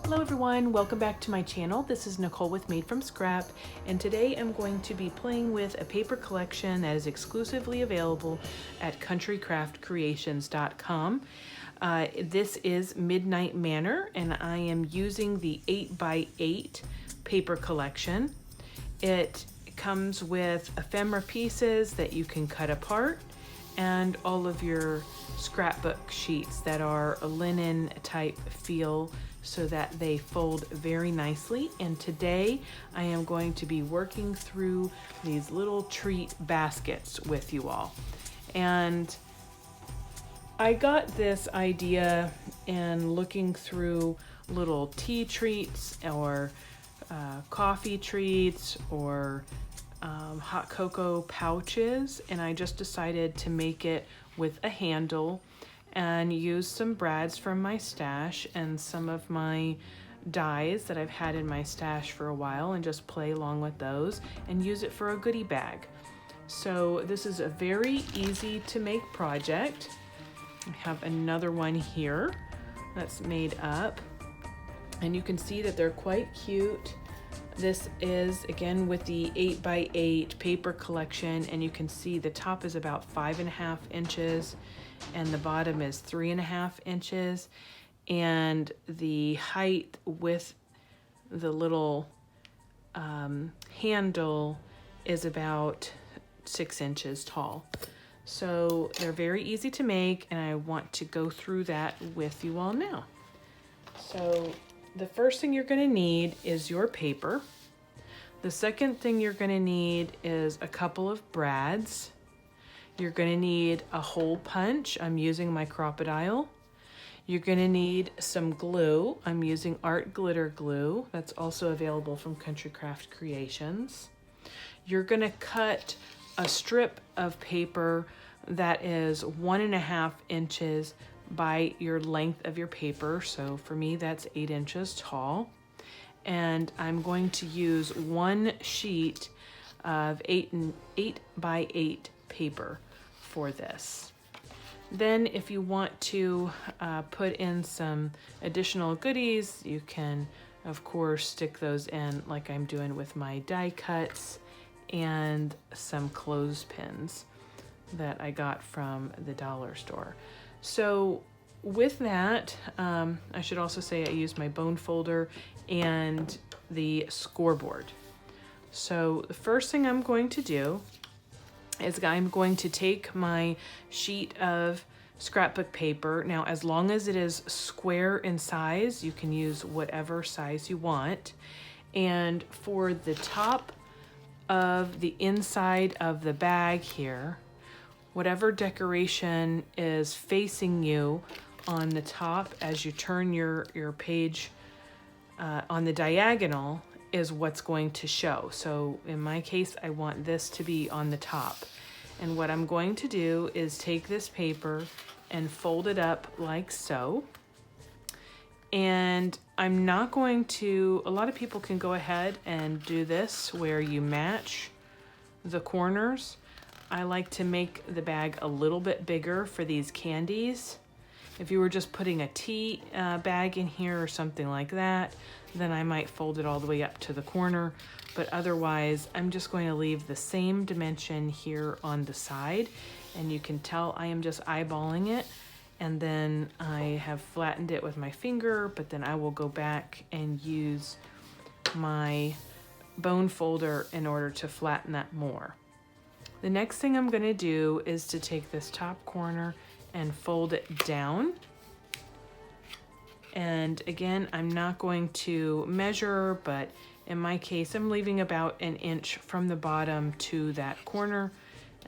Hello everyone, welcome back to my channel. This is Nicole with Made from Scrap, and today I'm going to be playing with a paper collection that is exclusively available at countrycraftcreations.com. This is Midnight Manor, and I am using the 8x8 paper collection. It comes with ephemera pieces that you can cut apart and all of your scrapbook sheets that are a linen type feel so that they fold very nicely. And today I am going to be working through these little treat baskets with you all. And I got this idea in looking through little tea treats or coffee treats or hot cocoa pouches, and I just decided to make it with a handle and use some brads from my stash and some of my dies that I've had in my stash for a while, and just play along with those and use it for a goodie bag. So this is a very easy to make project. I have another one here that's made up, and you can see that they're quite cute. This is again with the 8x8 paper collection, and you can see the top is about 5.5 inches and the bottom is 3.5 inches, and the height with the little handle is about 6 inches tall. So they're very easy to make, and I want to go through that with you all now. So the first thing you're going to need is your paper. The second thing you're going to need is a couple of brads. You're going to need a hole punch. I'm using my Crop-A-Dile. You're going to need some glue. I'm using Art Glitter Glue. That's also available from Country Craft Creations. You're going to cut a strip of paper that is 1.5 inches by your length of your paper. So for me, that's 8 inches tall. And I'm going to use one sheet of 8x8 paper for this. Then if you want to put in some additional goodies, you can of course stick those in like I'm doing with my die cuts and some clothespins that I got from the dollar store. So with that, I should also say I used my bone folder and the scoreboard. So the first thing I'm going to do is I'm going to take my sheet of scrapbook paper. Now, as long as it is square in size, you can use whatever size you want. And for the top of the inside of the bag here, whatever decoration is facing you on the top as you turn your page on the diagonal is what's going to show. So in my case, I want this to be on the top. And what I'm going to do is take this paper and fold it up like so. And I'm not going to, a lot of people can go ahead and do this where you match the corners. I like to make the bag a little bit bigger for these candies. If you were just putting a tea bag in here or something like that, then I might fold it all the way up to the corner. But otherwise, I'm just going to leave the same dimension here on the side. And you can tell I am just eyeballing it. And then I have flattened it with my finger, but then I will go back and use my bone folder in order to flatten that more. The next thing I'm going to do is to take this top corner and fold it down. And again, I'm not going to measure, but in my case, I'm leaving about 1 inch from the bottom to that corner.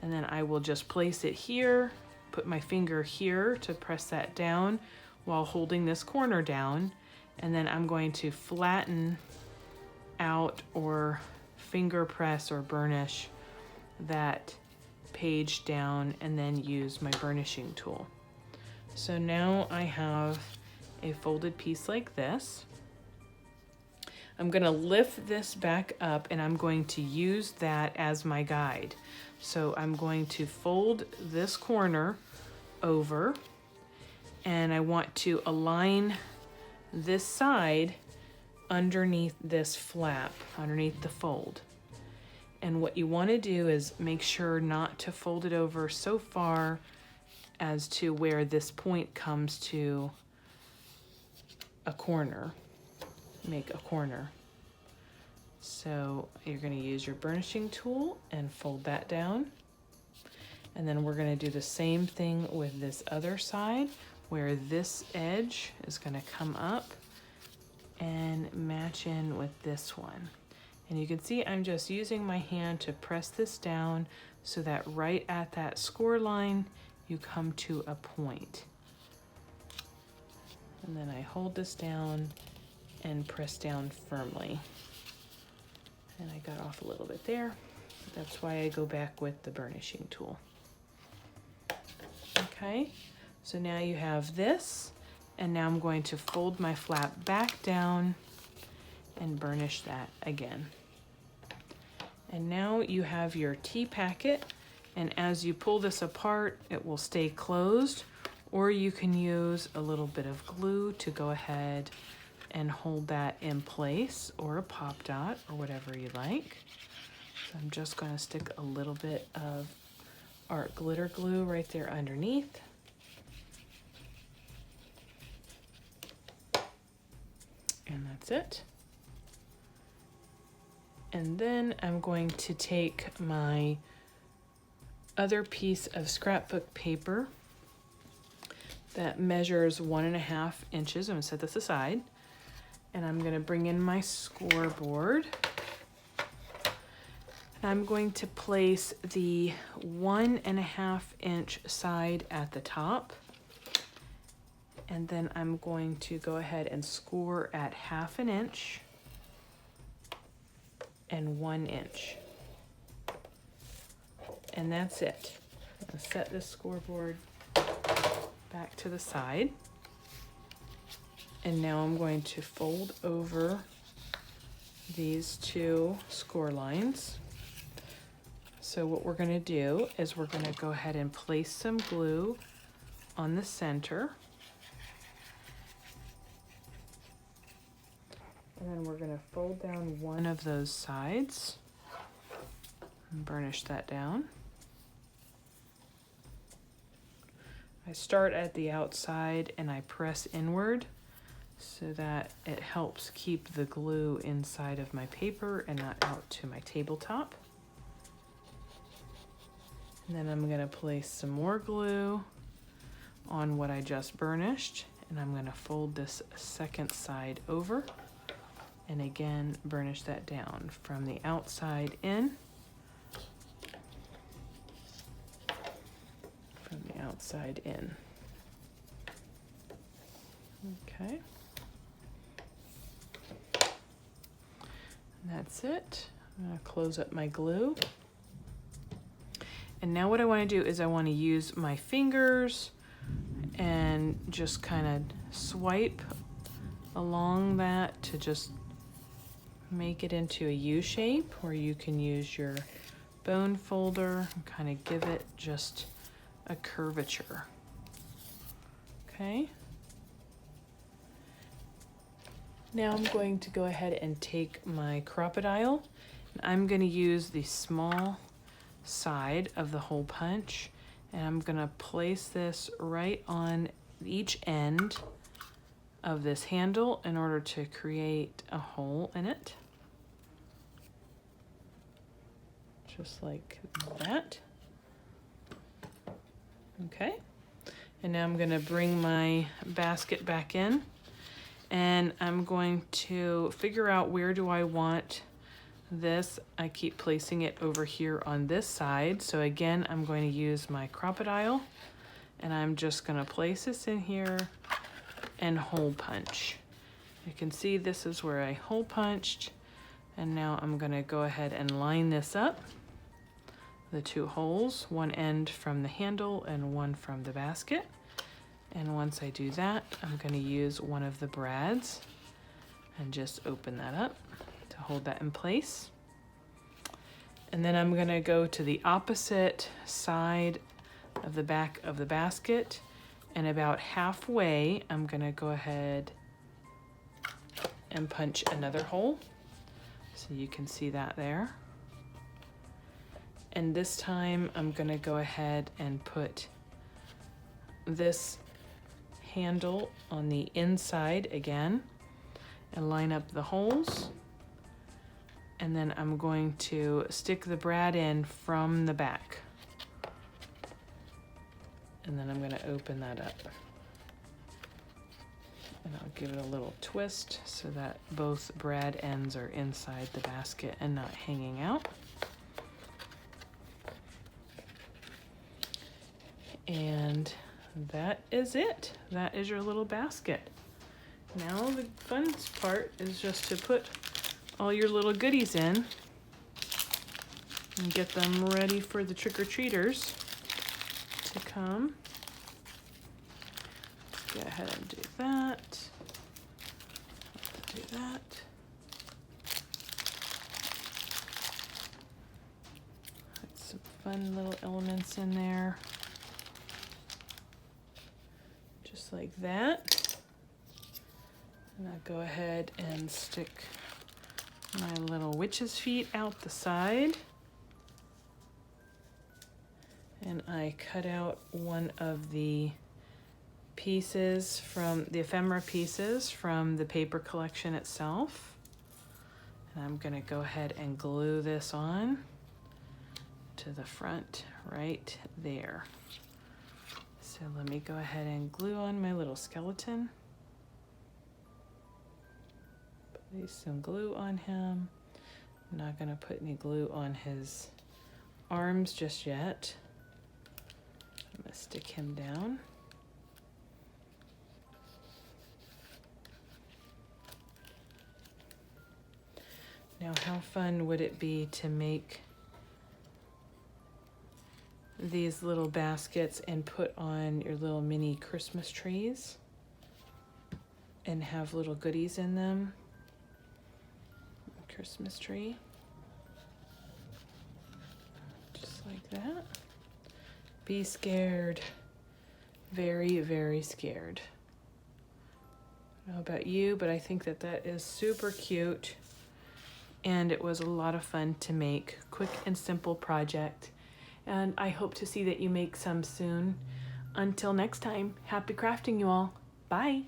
And then I will just place it here put my finger here to press that down while holding this corner down. And then I'm going to flatten out or finger press or burnish that page down and then use my burnishing tool. So now I have a folded piece like this. I'm going to lift this back up and I'm going to use that as my guide. So I'm going to fold this corner over and I want to align this side underneath this flap, underneath the fold. And what you want to do is make sure not to fold it over so far as to where this point comes to a corner, make a corner. So you're going to use your burnishing tool and fold that down. And then we're going to do the same thing with this other side where this edge is going to come up and match in with this one. And you can see I'm just using my hand to press this down so that right at that score line you come to a point. And then I hold this down and press down firmly. And I got off a little bit there. That's why I go back with the burnishing tool. Okay, so now you have this, and now I'm going to fold my flap back down and burnish that again. And now you have your tea packet, and as you pull this apart, it will stay closed, or you can use a little bit of glue to go ahead and hold that in place, or a pop dot, or whatever you like. So I'm just going to stick a little bit of art glitter glue right there underneath. And that's it. And then I'm going to take my other piece of scrapbook paper that measures 1.5 inches. I'm going to set this aside. And I'm going to bring in my scoreboard. And I'm going to place the 1.5 inch side at the top. And then I'm going to go ahead and score at 1/2 inch and 1 inch. And that's it. I'm going to set this scoreboard back to the side. And now I'm going to fold over these two score lines. So what we're going to do is we're going to go ahead and place some glue on the center. And then we're going to fold down one of those sides and burnish that down. I start at the outside and I press inward so that it helps keep the glue inside of my paper and not out to my tabletop. And then I'm going to place some more glue on what I just burnished, and I'm going to fold this second side over and again burnish that down from the outside in. From the outside in. Okay. And that's it. I'm going to close up my glue. And now what I want to do is I want to use my fingers and just kind of swipe along that to just make it into a U shape, or you can use your bone folder and kind of give it just a curvature. Okay. Now I'm going to go ahead and take my Crop-A-Dile. I'm going to use the small side of the hole punch, and I'm going to place this right on each end of this handle in order to create a hole in it. Just like that. Okay. And now I'm going to bring my basket back in, and I'm going to figure out where do I want this. I keep placing it over here on this side. So again, I'm going to use my Crop-A-Dile And I'm just gonna place this in here and hole punch. You can see this is where I hole punched. And now I'm gonna go ahead and line this up. The two holes, one end from the handle and one from the basket. And once I do that, I'm gonna use one of the brads and just open that up to hold that in place. And then I'm gonna go to the opposite side of the back of the basket, and about halfway, I'm gonna go ahead and punch another hole. So you can see that there. And this time I'm gonna go ahead and put this handle on the inside again and line up the holes. And then I'm going to stick the brad in from the back. And then I'm gonna open that up. And I'll give it a little twist so that both brad ends are inside the basket and not hanging out. And that is it. That is your little basket. Now the fun part is just to put all your little goodies in and get them ready for the trick-or-treaters to come. Go ahead and do that. Do that. Put some fun little elements in there. Just like that. And I'll go ahead and stick my little witch's feet out the side. And I cut out one of the pieces from the ephemera pieces from the paper collection itself. And I'm gonna go ahead and glue this on to the front right there. So let me go ahead and glue on my little skeleton. Put some glue on him. I'm not gonna put any glue on his arms just yet. I'm gonna stick him down. Now, how fun would it be to make these little baskets and put on your little mini Christmas trees and have little goodies in them? Christmas tree. Just like that. Be scared. Very, very scared. I don't know about you, but I think that that is super cute. And it was a lot of fun to make. Quick and simple project. And I hope to see that you make some soon. Until next time, happy crafting, you all. Bye.